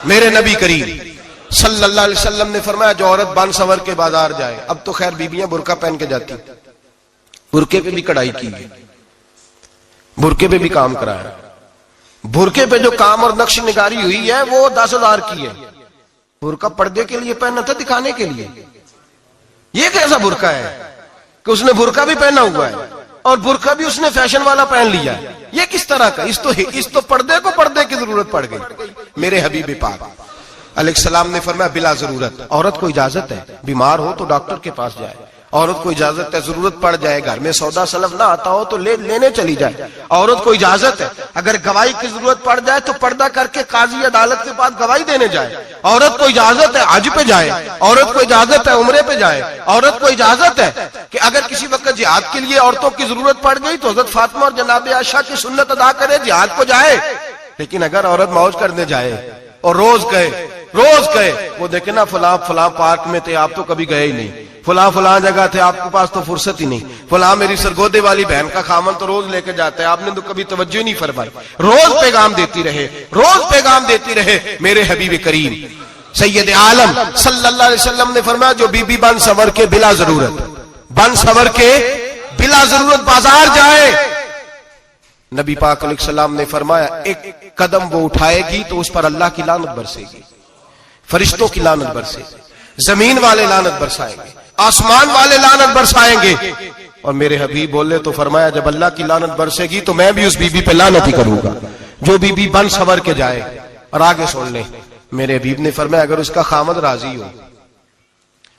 میرے نبی کریم صلی اللہ علیہ وسلم نے فرمایا جو عورت بن سنور کے بازار جائے، اب تو خیر بیویاں برقع پہن کے جاتی، برقعے پہ بھی کڑھائی کی ہے، برقعے پہ بھی کام کرایا، برقعے پہ جو کام اور نقش نگاری ہوئی ہے وہ 10,000 کی ہے۔ برقع پردے کے لیے پہنا تھا، دکھانے کے لیے؟ یہ کیسا برقع ہے کہ اس نے برقع بھی پہنا ہوا ہے اور برقع بھی اس نے فیشن والا پہن لیا ہے؟ یہ کس طرح کا؟ اس تو پردے کو پردے کی ضرورت پڑ گئی۔ میرے حبیب پاک علیہ السلام نے فرمایا بلا ضرورت، عورت کو اجازت ہے بیمار ہو تو ڈاکٹر کے پاس جائے، عورت کو اجازت ہے ضرورت پڑ جائے گھر میں سودا سلف نہ آتا ہو تو لینے چلی جائے، عورت کو اجازت ہے اگر گواہی کی ضرورت پڑ جائے تو پردہ کر کے قاضی عدالت کے پاس گواہی دینے جائے، عورت کو اجازت ہے حج پہ جائے، عورت کو اجازت ہے عمرے پہ جائے، عورت کو اجازت ہے کہ اگر کسی وقت جہاد کے لیے عورتوں کی ضرورت پڑ گئی تو حضرت فاطمہ اور جناب عائشہ کی سنت ادا کرے، جہاد کو جائے۔ لیکن اگر عورت موج کرنے جائے اور روز گئے وہ دیکھیں نا فلاں پارک میں تھے آپ تو کبھی گئے ہی نہیں، فلاں جگہ تھے آپ کے پاس تو فرصت ہی نہیں، فلاں میری سرگودے والی بہن کا خامن تو روز لے کے جاتا ہے آپ نے تو کبھی توجہ نہیں فرمائی۔ روز پیغام دیتی رہے میرے حبیب کریم سید عالم صلی اللہ علیہ وسلم نے فرمایا جو بی بی بن سنور کے بلا ضرورت بازار جائے، نبی پاک علیہ السلام نے فرمایا ایک قدم وہ اٹھائے گی تو اس پر اللہ کی لعنت برسے گی، فرشتوں کی لعنت برسے گی، زمین والے لعنت برسائیں گے، آسمان والے لعنت برسائیں گے۔ اور میرے حبیب بولے تو فرمایا جب اللہ کی لعنت برسے گی تو میں بھی اس بی بی پہ لعنت ہی کروں گا جو بی بی بن سنور کے جائے۔ اور آگے سن لیں میرے حبیب نے فرمایا اگر اس کا خامد راضی ہو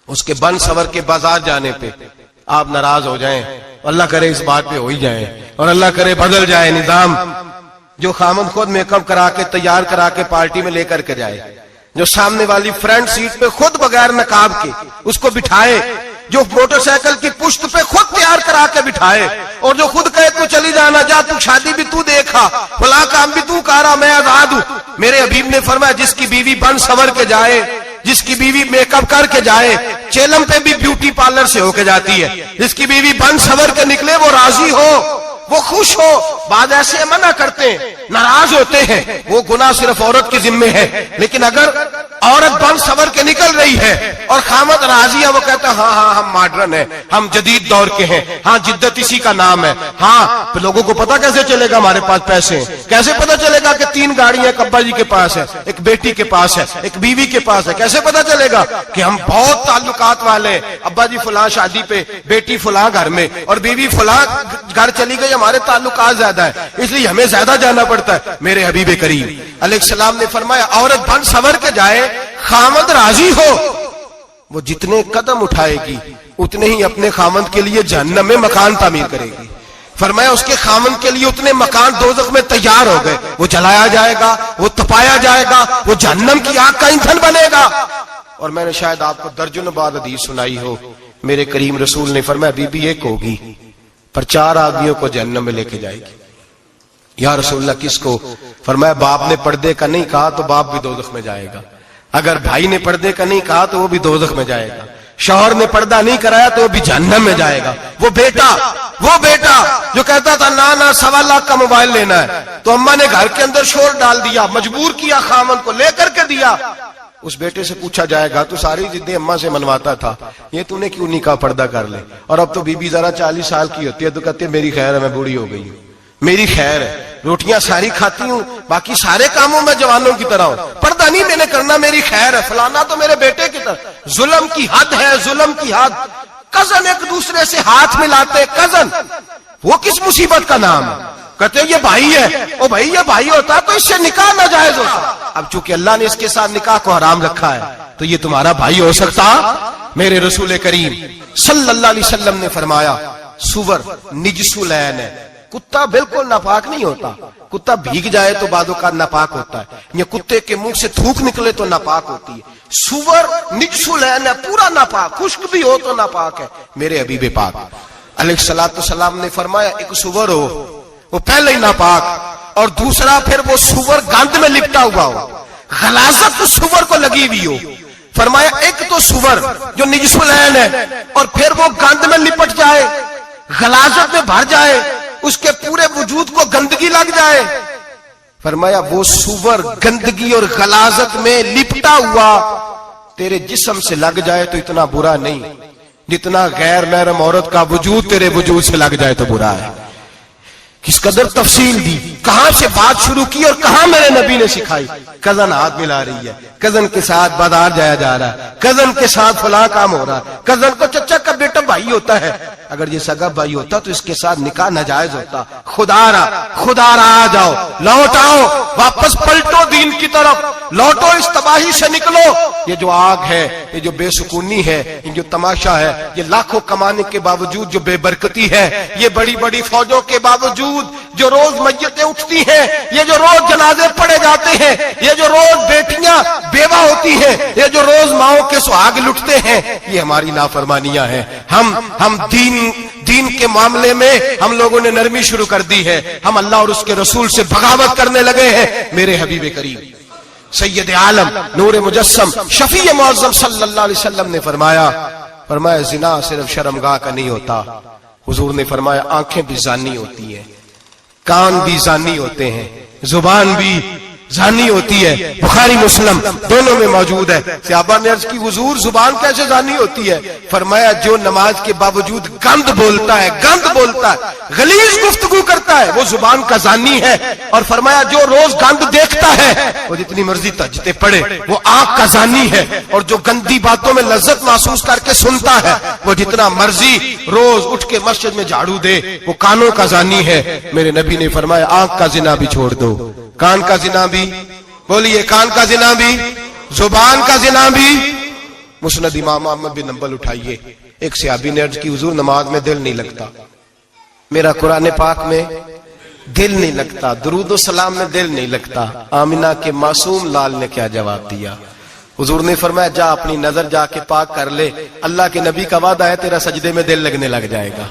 اس کے بن سنور کے بازار جانے پہ، آپ ناراض ہو جائیں، اللہ کرے اس بات پہ ہو ہی جائیں اور اللہ کرے بدل جائے نظام، جو خامد خود میک اپ کرا کے تیار کرا کے پارٹی میں لے کر کے جائے، جو سامنے والی فرنٹ سیٹ پہ خود بغیر نقاب کے اس کو بٹھائے، جو موٹر سائیکل کی پشت پہ خود تیار کرا کے بٹھائے اور جو خود کہے تو چلی جانا جا تو شادی بھی تو دیکھا فلاں کام بھی تو کرا میں آزاد ہوں۔ میرے حبیب نے فرمایا جس کی بیوی بن سنور کے جائے، جس کی بیوی میک اپ کر کے جائے، چیلم پہ بھی بیوٹی پارلر سے ہو کے جاتی ہے، جس کی بیوی بن سنور کے نکلے وہ راضی ہو، وہ خوش ہو۔ بعض ایسے منع کرتے ہیں ناراض ہوتے ہیں، وہ گناہ صرف عورت کے ذمے ہے، لیکن اگر عورت بن سنور کے نکل رہی ہے اور خامد راضی ہے، وہ کہتا ہے ہاں ہم ماڈرن ہیں، ہم جدید دور کے ہیں، ہاں جدت اسی کا نام ہے، ہاں لوگوں کو پتہ کیسے چلے گا ہمارے پاس پیسے ہیں، کیسے پتہ چلے گا کہ 3 گاڑیاں ایک ابا جی کے پاس ہے، ایک بیٹی کے پاس ہے، ایک بیوی کے پاس ہے، کیسے پتہ چلے گا کہ ہم بہت تعلقات والے ہیں، ابا جی فلاں شادی پہ، بیٹی فلاں گھر میں اور بیوی فلاں گھر چلی گئی، ہمارے تعلقات زیادہ ہے اس لیے ہمیں زیادہ جانا پڑتا ہے۔ میرے حبیب کریم علیہ السلام نے فرمایا عورت بن سنور کے جائے، خامد راضی ہو، وہ جتنے قدم اٹھائے گی اتنے ہی اپنے خامد کے لیے جہنم میں مکان تعمیر کرے گی۔ فرمایا اس کے خامد کے لیے اتنے مکان دوزخ میں تیار ہو گئے، وہ جلایا جائے گا، وہ تپایا جائے گا، وہ جہنم کی آگ کا ایندھن بنے گا۔ اور میں نے شاید آپ کو درجنوں بار حدیث سنائی ہو، میرے کریم رسول نے فرمایا بی بی ایک ہوگی پر 4 آدمیوں کو جہنم میں لے کے جائے گی۔ یا رسول اللہ کس کو؟ فرمایا باپ نے پردے کا نہیں کہا تو باپ بھی دوزخ میں جائے گا، اگر بھائی نے پردے کا نہیں کہا تو وہ بھی دوزخ میں جائے گا، شوہر نے پردہ نہیں کرایا تو وہ بھی جہنم میں جائے گا۔ وہ بیٹا جو کہتا تھا نا 1.25 لاکھ کا موبائل لینا ہے تو اماں نے گھر کے اندر شور ڈال دیا، مجبور کیا، خامن کو لے کر کے دیا، اس بیٹے سے پوچھا جائے گا تو ساری ضدیں اماں سے منواتا تھا، یہ تو نے کیوں نہیں کہا پردہ کر لے؟ اور اب تو بی بی ذرا 40 سال کی ہوتی ہے تو کہتے ہیں میری خیر ہے میں بوڑھی ہو گئی ہوں، میری خیر ہے روٹیاں ساری کھاتی ہوں باقی سارے کاموں میں جوانوں کی طرح ہوں، پردہ نہیں میں نے کرنا میری خیر ہے، فلانا تو میرے بیٹے کی طرح۔ ظلم کی حد ہے، ظلم کی حد۔ کزن ایک دوسرے سے ہاتھ ملاتے، کزن وہ کس مصیبت کا نام ہے؟ کہتے ہیں یہ بھائی ہے، او بھائی یہ بھائی ہوتا تو اس سے نکاح ناجائز ہوتا، اب چونکہ اللہ نے اس کے ساتھ نکاح کو حرام رکھا ہے تو یہ تمہارا بھائی ہو سکتا؟ میرے رسول کریم صلی اللہ علیہ وسلم نے فرمایا سور نجس العین ہے، کتا بالکل ناپاک نہیں ہوتا، کتا بھیگ جائے تو بعد اوقات ناپاک ہوتا ہے، یا کتے کے منہ سے تھوک نکلے تو ناپاک ہوتی ہے، سور نجس العین ہے، پورا ناپاک، خشک بھی ہو تو ناپاک ہے۔ میرے حبیب پاک علیہ الصلوۃ والسلام نے فرمایا ایک سور ہو وہ پہلے ہی ناپاک، اور دوسرا پھر وہ سور گند میں لپٹا ہوا ہو، غلاظت سور کو لگی ہوئی ہو۔ فرمایا ایک تو سور جو نجس العین ہے اور پھر وہ گند میں لپٹ جائے، غلاظت میں بھر جائے، اس کے پورے وجود کو گندگی لگ جائے، فرمایا وہ سور گندگی اور غلاظت میں لپٹا ہوا تیرے جسم سے لگ جائے تو اتنا برا نہیں جتنا غیر محرم عورت کا وجود تیرے وجود سے لگ جائے تو برا ہے. کس قدر تفصیل دی, کہاں سے بات شروع کی اور کہاں میرے نبی نے سکھائی. کزن ہاتھ ملا رہی ہے, کزن کے ساتھ بازار جایا جا رہا ہے, کزن کے ساتھ فلاں کام ہو رہا ہے, کزن کو چچا کا بیٹا بھائی ہوتا ہے. اگر یہ سگا بھائی ہوتا تو اس کے ساتھ نکاح ناجائز ہوتا. خدا را آ جاؤ, لوٹ آؤ, واپس پلٹو دین کی طرف, لوٹو اس تباہی سے نکلو. یہ جو آگ ہے, یہ جو بے سکونی ہے, یہ جو تماشا ہے, یہ لاکھوں کمانے کے باوجود جو بے برکتی ہے, یہ بڑی بڑی فوجوں کے باوجود جو روز میتیں اٹھتی ہیں, یہ جو روز جنازے پڑے جاتے ہیں, یہ جو روز بیٹیاں بیوہ ہوتی ہیں, یہ جو روز ماؤں کے سہاگ لٹتے ہیں, یہ ہماری نافرمانیاں ہیں. ہم دین کے معاملے میں ہم لوگوں نے نرمی شروع کر دی ہے. ہم اللہ اور اس کے رسول سے بغاوت کرنے لگے ہیں. میرے حبیب کریم سید عالم نور مجسم شفیع معظم صلی اللہ علیہ وسلم نے فرمایا زنا صرف شرمگاہ کا نہیں ہوتا. حضور نے فرمایا آنکھیں بھی زانی ہوتی ہیں, کان بھی زانی ہوتے ہیں, زبان بھی زانی ہوتی ہے. بخاری مسلم دونوں میں موجود ہے. صحابہ نے عرض کی حضور زبان کیسے زانی ہوتی ہے؟ فرمایا جو نماز کے باوجود گند بولتا ہے, غلیظ گفتگو کرتا ہے, وہ زبان کا زانی ہے. اور فرمایا جو روز گند دیکھتا ہے وہ جتنی مرضی تہجدیں پڑھے وہ آنکھ کا زانی ہے. اور جو گندی باتوں میں لذت محسوس کر کے سنتا ہے وہ جتنا مرضی روز اٹھ کے مسجد میں جھاڑو دے وہ کانوں کا زانی ہے. میرے نبی نے فرمایا آنکھ کا زنا بھی چھوڑ دو, کان کا زنا بھی, بولیے کان کا زنا بھی, زبان کا زنا بھی. مسند امام احمد بن حنبل اٹھائیے. ایک صحابی نے عرض کی حضور نماز میں دل نہیں لگتا, میرا قرآن پاک میں دل نہیں لگتا, درود و سلام میں دل نہیں لگتا. آمنہ کے معصوم لال نے کیا جواب دیا؟ حضور نے فرمایا جا اپنی نظر جا کے پاک کر لے, اللہ کے نبی کا وعدہ ہے تیرا سجدے میں دل لگنے لگ جائے گا.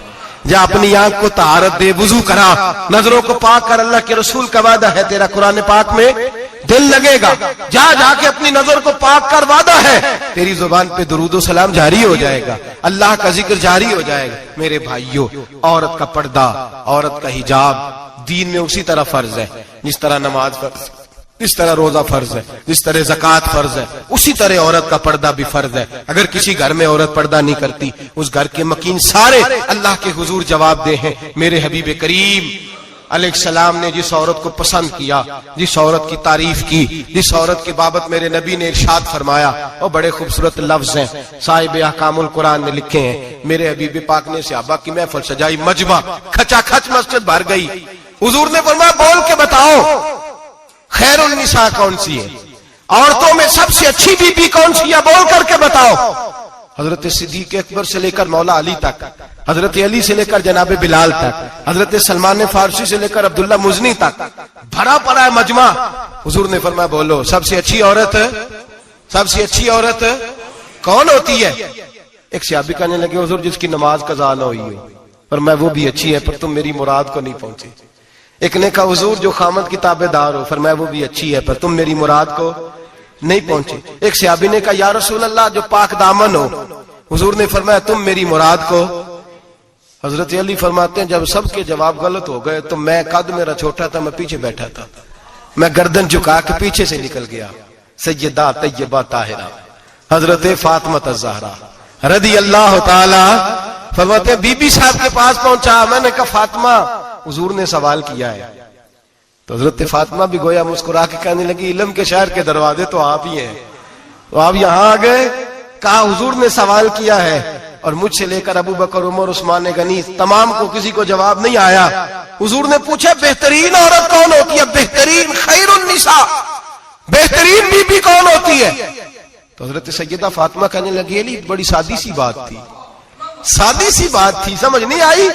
جا اپنی آنکھ کو طہارت دے, وضو کرا, نظروں کو پاک کر, اللہ کے رسول کا وعدہ ہے تیرا قرآن پاک میں دل لگے گا. جا کے اپنی نظر کو پاک کر, وعدہ ہے تیری زبان پہ درود و سلام جاری ہو جائے گا, اللہ کا ذکر جاری ہو جائے گا. میرے بھائیوں, عورت کا پردہ, عورت کا حجاب دین میں اسی طرح فرض ہے جس طرح نماز فرض, جس طرح روزہ فرض ہے, جس طرح زکوٰۃ فرض ہے, اسی طرح عورت کا پردہ بھی فرض ہے. اگر کسی گھر میں عورت پردہ نہیں کرتی اس گھر کے مکین سارے اللہ کے حضور جواب دے ہیں. میرے حبیب کریم علیہ السلام نے جس عورت کو پسند کیا, جس عورت کی تعریف کی, جس عورت کی بابت میرے نبی نے ارشاد فرمایا, اور بڑے خوبصورت لفظ ہیں صاحب احکام القرآن نے لکھے ہیں. میرے حبیب پاک نے صحابہ کی محفل سجائی, مجمع کھچا کھچ مسجد بھر گئی. حضور نے فرمایا بول کے بتاؤ خیر النساء کون سی ہے, عورتوں میں سب سے اچھی بی بی کون سی ہے, بول کر کے بتاؤ. حضرت صدیق اکبر سے لے کر مولا علی تک, حضرت علی سے لے کر جناب بلال تک, حضرت سلمان فارسی سے لے کر عبداللہ مزنی تک بھرا پڑا ہے مجمع. حضور نے فرمایا بولو سب سے اچھی عورت کون ہوتی ہے؟ ایک صحابی کہنے لگے حضور جس کی نماز قضا نہ ہوئی ہو. فرمایا وہ بھی اچھی ہے پر تم میری مراد کو نہیں پہنچے. ایک نے کہا حضور جو خامد کی تابع دار ہو. فرمایا وہ بھی اچھی ہے پر تم میری مراد کو نہیں پہنچے. ایک صحابی نے کہا یا رسول اللہ جو پاک دامن ہو. حضور نے فرمایا تم میری مراد کو. حضرت علی فرماتے ہیں جب سب کے جواب غلط ہو گئے تو میں, قد میرا چھوٹا تھا, میں پیچھے بیٹھا تھا, میں گردن جھکا کے پیچھے سے نکل گیا. سیدہ طیبہ طاہرہ حضرت فاطمہ الزہرا رضی اللہ تعالی فرماتے ہیں بی بی صاحب کے پاس پہنچا. میں نے کہا فاطمہ حضور نے سوال کیا ہے. تو حضرت فاطمہ بھی گویا مسکرا کے کہنے لگی علم کے شہر کے دروازے تو آپ ہی ہیں, تو آپ یہاں آ گئے. کہا حضور نے سوال کیا ہے اور مجھ سے لے کر ابو بکر عمر عثمان غنی تمام کو کسی کو جواب نہیں آیا. حضور نے پوچھا بہترین عورت کون ہوتی ہے, بہترین خیر النساء, بہترین بی بی کون ہوتی ہے؟ تو حضرت سیدہ فاطمہ کہنے لگی علی بڑی سادی سی بات تھی, سمجھ نہیں آئی.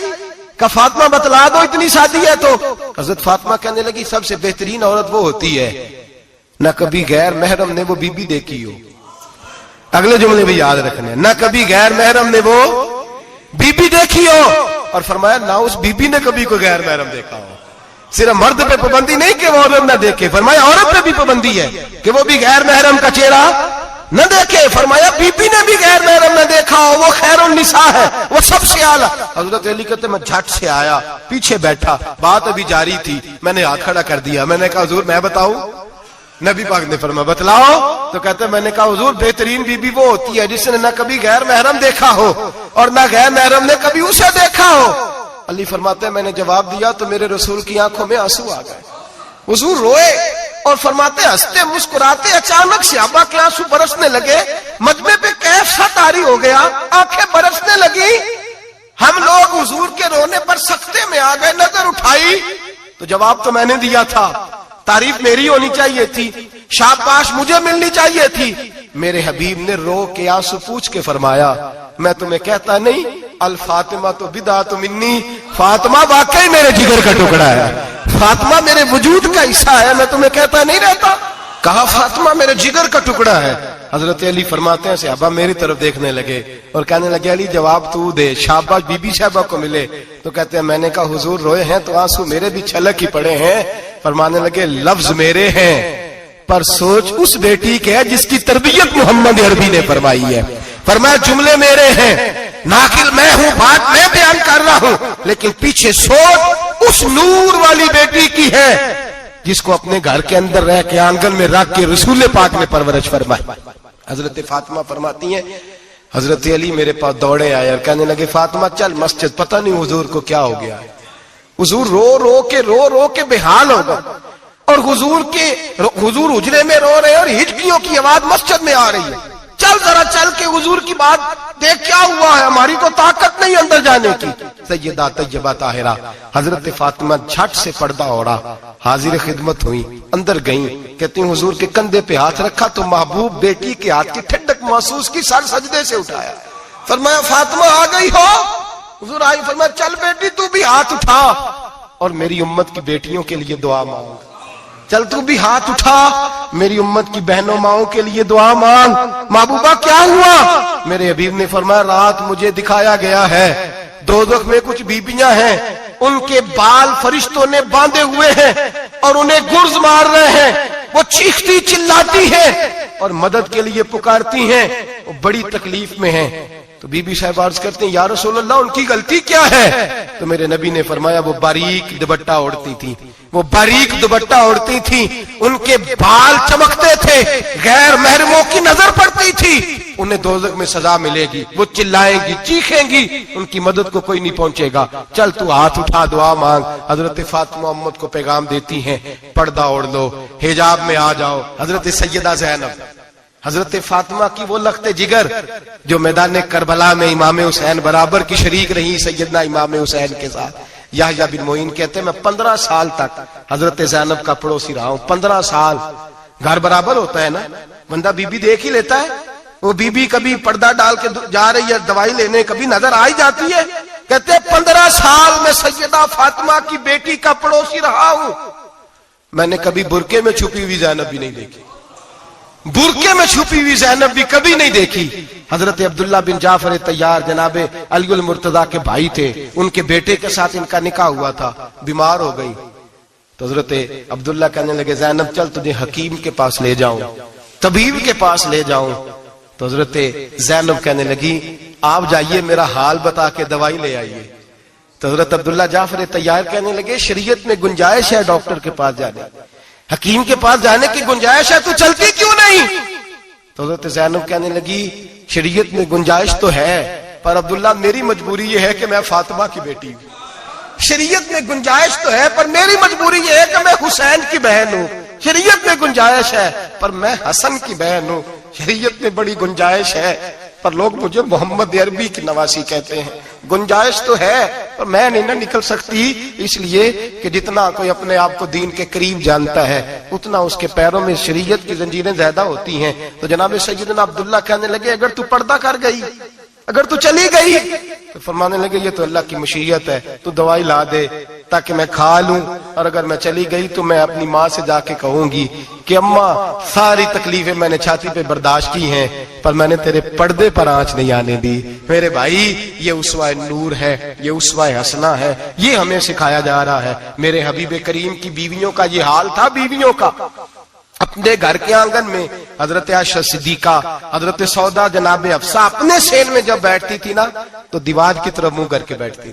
کہ فاطمہ بتلا دو اتنی سادی ہے. تو حضرت فاطمہ کہنے لگی سب سے بہترین عورت وہ ہوتی ہے نہ کبھی غیر محرم نے وہ بی بی دیکھی ہو. اگلے جملے بھی یاد رکھنے, نہ کبھی غیر محرم نے وہ بی بی دیکھی ہو. اور فرمایا نہ اس بی بی نے کبھی کوئی غیر محرم دیکھا ہو. صرف مرد پہ پابندی نہیں کہ وہ عورت نہ دیکھے, فرمایا عورت پہ بھی پابندی ہے کہ وہ بھی غیر محرم کا چہرہ نہ دیکھے. فرمایا بی بی نے بھی غیر محرم نہ دیکھا ہو, وہ خیر النساء ہے, وہ سب سے اعلیٰ. حضرت علی کہتے میں جھٹ سے آیا, پیچھے بیٹھا, بات ابھی جاری تھی, میں نے ہاتھ کھڑا کر دیا. میں نے کہا حضور میں بتاؤں؟ نبی پاک نے فرمایا بتلاؤ. تو کہتے میں نے کہا حضور بہترین بی بی وہ ہوتی ہے جس نے نہ کبھی غیر محرم دیکھا ہو اور نہ غیر محرم نے کبھی اسے دیکھا ہو. علی فرماتے ہیں میں نے جواب دیا تو میرے رسول کی آنکھوں میں آنسو آ گئے. حضور روئے اور فرماتے ہنستے مسکراتے اچانک صحابہ کے آنسو برسنے لگے. مجمع پہ کیف سا طاری ہو گیا, آنکھیں برسنے لگی. ہم لوگ حضور کے رونے پر سکتے میں آ گئے. نظر اٹھائی تو جواب تو میں نے دیا تھا, تعریف میری ہونی چاہیے تھی, شاباش مجھے ملنی چاہیے تھی. میرے حبیب نے رو کے آنسو پوچھ کے فرمایا میں تمہیں کہتا نہیں الفاطمہ تو بدعت منی, فاطمہ واقعی میرے جگر کا ٹکڑا ہے, فاطمہ میرے وجود کا حصہ ہے, میں تمہیں کہتا نہیں رہتا. کہا فاطمہ میرے جگر کا ٹکڑا ہے. حضرت علی فرماتے ہیں صحابہ میری طرف دیکھنے لگے اور کہنے لگے علی جواب تو دے, شاباش بی بی صاحبہ کو ملے. تو کہتے ہیں میں نے کہا حضور روئے ہیں تو آنسو میرے بھی چھلک ہی پڑے ہیں. فرمانے لگے لفظ میرے ہیں پر سوچ اس بیٹی کے ہے جس کی تربیت محمد عربی نے فرمائی ہے. فرمایا جملے میرے ہیں, ناقل میں ہوں, بات میں بیان کر رہا ہوں, لیکن پیچھے سوچ اس نور والی بیٹی کی ہے جس کو اپنے گھر کے اندر رہ کے آنگن میں رکھ کے رسول پاک نے پرورش فرمائی. حضرت فاطمہ فرماتی ہیں حضرت علی میرے پاس دوڑے آئے اور کہنے لگے فاطمہ چل مسجد, پتہ نہیں حضور کو کیا ہو گیا ہے. حضور رو رو کے بحال ہو گئے اور حضور حجرے میں رو رہے ہیں اور ہچکیوں کی آواز مسجد میں آ رہی ہے. چل ذرا چل کے حضور کی بات دیکھ کیا ہوا ہے, ہماری تو طاقت نہیں اندر جانے کی. سیدہ طیبہ طاہرہ حضرت فاطمہ جھٹ سے پردہ اوڑا, حاضر خدمت ہوئی, اندر گئیں. کہتی ہیں حضور کے کندھے پہ ہاتھ رکھا تو محبوب بیٹی کے ہاتھ کی ٹھنڈک محسوس کی, سر سجدے سے اٹھایا. فرمایا فاطمہ آ گئی ہو؟ حضور آئی. فرمایا چل بیٹی تو بھی ہاتھ اٹھا اور میری امت کی بیٹیوں کے لیے دعا مانگ. چل تو بھی ہاتھ اٹھا میری امت کی بہنوں ماؤں کے لیے دعا مانگ. محبوبہ کیا ہوا؟ میرے حبیب نے فرمایا رات مجھے دکھایا گیا ہے دوزخ میں کچھ بیبیاں ہیں, ان کے بال فرشتوں نے باندھے ہوئے ہیں اور انہیں گرز مار رہے ہیں, وہ چیختی چلاتی ہیں اور مدد کے لیے پکارتی ہیں, وہ بڑی تکلیف میں ہیں. تو بی بی صاحب عرض کرتے ہیں یا رسول اللہ ان کی غلطی کیا ہے؟ تو میرے نبی نے فرمایا وہ باریک دوپٹہ اوڑھتی تھی, وہ باریک دوپٹہ اوڑھتی تھی, ان کے بال چمکتے تھے, غیر محرموں کی نظر پڑتی تھی, انہیں دوزخ میں سزا ملے گی, وہ چلائیں گی چیخیں گی, ان کی مدد کو کوئی نہیں پہنچے گا. چل تو ہاتھ اٹھا دعا مانگ. حضرت فاطمہ امت کو پیغام دیتی ہیں پردہ اوڑھ لو, حجاب میں آ جاؤ. حضرت سیدہ زینب حضرت فاطمہ کی وہ لخت جگر جو میدان کربلا میں امام حسین برابر کی شریک رہی سیدنا امام حسین کے ساتھ. یحییٰ بن معین کہتے ہیں میں 15 سال تک حضرت زینب کا پڑوسی رہا ہوں. 15 سال, گھر برابر ہوتا ہے نا, بندہ بی بی دیکھ ہی لیتا ہے. وہ بی بی کبھی پردہ ڈال کے جا رہی ہے دوائی لینے, کبھی نظر آئی جاتی ہے. کہتے ہیں 15 سال میں سیدہ فاطمہ کی بیٹی کا پڑوسی رہا ہوں, میں نے کبھی برقعے میں چھپی ہوئی زینب بھی نہیں دیکھی, برقعے میں چھپی ہوئی زینب بھی کبھی نہیں دیکھی. حضرت عبداللہ بن جعفر طیار جناب علی المرتضیٰ کے بھائی تھے, ان کے بیٹے کے ساتھ ان کا نکاح ہوا تھا, بیمار ہو گئی. تو حضرت عبداللہ کہنے لگے زینب چل تجھے حکیم کے پاس لے جاؤں, طبیب کے پاس لے جاؤں. تو حضرت زینب کہنے لگی آپ جائیے میرا حال بتا کے دوائی لے آئیے. تو حضرت عبداللہ جعفر طیار کہنے لگے شریعت میں گنجائش ہے ڈاکٹر کے پاس جانے, حکیم کے پاس جانے کی گنجائش ہے, تو چلتی کیوں نہیں؟ تو حضرت زینب کہنے لگی شریعت میں گنجائش تو ہے پر عبداللہ میری مجبوری یہ ہے کہ میں فاطمہ کی بیٹی ہوں. شریعت میں گنجائش تو ہے پر میری مجبوری یہ ہے کہ میں حسین کی بہن ہوں. شریعت میں گنجائش ہے پر میں حسن کی بہن ہوں. شریعت میں بڑی گنجائش ہے پر لوگ مجھے محمد عربی کی نواسی کہتے ہیں. گنجائش تو ہے پر میں نہیں نہ نکل سکتی, اس لیے کہ جتنا کوئی اپنے آپ کو دین کے قریب جانتا ہے اتنا اس کے پیروں میں شریعت کی زنجیریں زیادہ ہوتی ہیں. تو جناب سیدنا عبداللہ کہنے لگے اگر تو پردہ کر گئی, اگر تو چلی گئی, تو فرمانے لگے یہ تو اللہ کی مشیت ہے, تو دوائی لا دے تاکہ میں کھا لوں, اور اگر میں چلی گئی تو میں اپنی ماں سے جا کے کہوں گی کہ اماں ساری تکلیفیں میں نے چھاتی پہ برداشت کی ہیں پر میں نے تیرے پردے پر آنچ نہیں آنے دی. میرے بھائی یہ اسوہ نور ہے, یہ اسوہ حسنہ ہے, یہ ہمیں سکھایا جا رہا ہے. میرے حبیب کریم کی بیویوں کا یہ حال تھا, بیویوں کا. اپنے گھر کے آنگن میں حضرت عائشہ صدیقہ، حضرت سودا، جناب حفصہ اپنے سین میں جب بیٹھتی تھی نا تو دیوار کی طرف منہ کر کے بیٹھتی تھی.